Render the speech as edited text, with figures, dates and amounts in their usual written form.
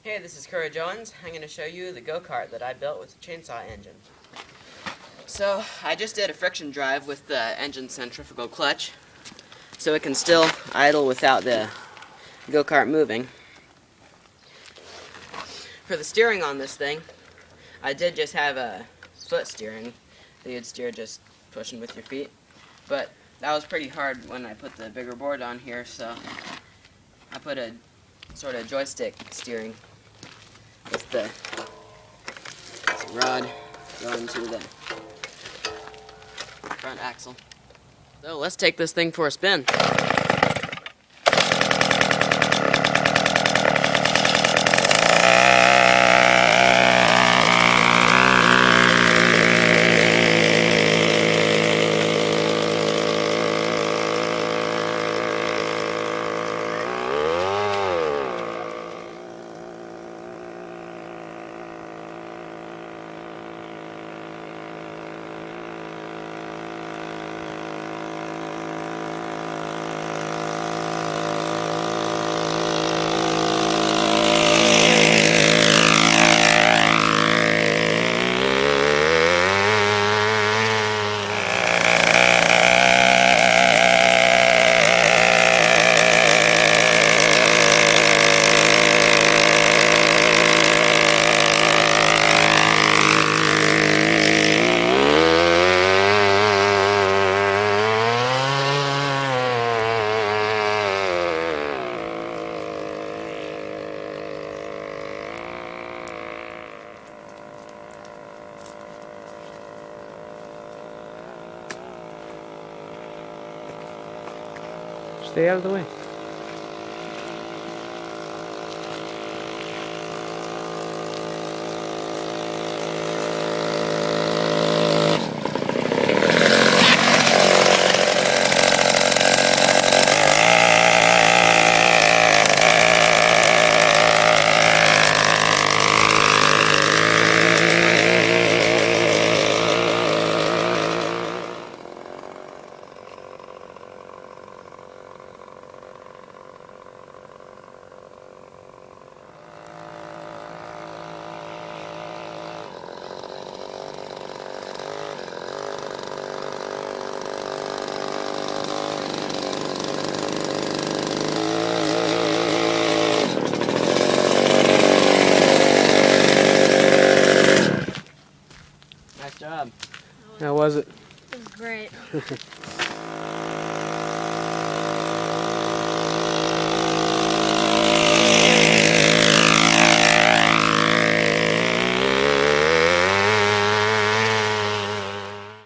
Hey, this is Courage Owens. I'm going to show you the Go Kart that I built with a chainsaw engine. So, I just did a friction drive with the engine centrifugal clutch, so it can still idle without the Go Kart moving. For the steering on this thing, I did just have a foot steering, that you'd steer just pushing with your feet, but that was pretty hard when I put the bigger board on here, so I put a sort of joystick steering with the rod going to the front axle. So let's take this thing for a spin. Stay out of the way. Nice job. How was it? It was great.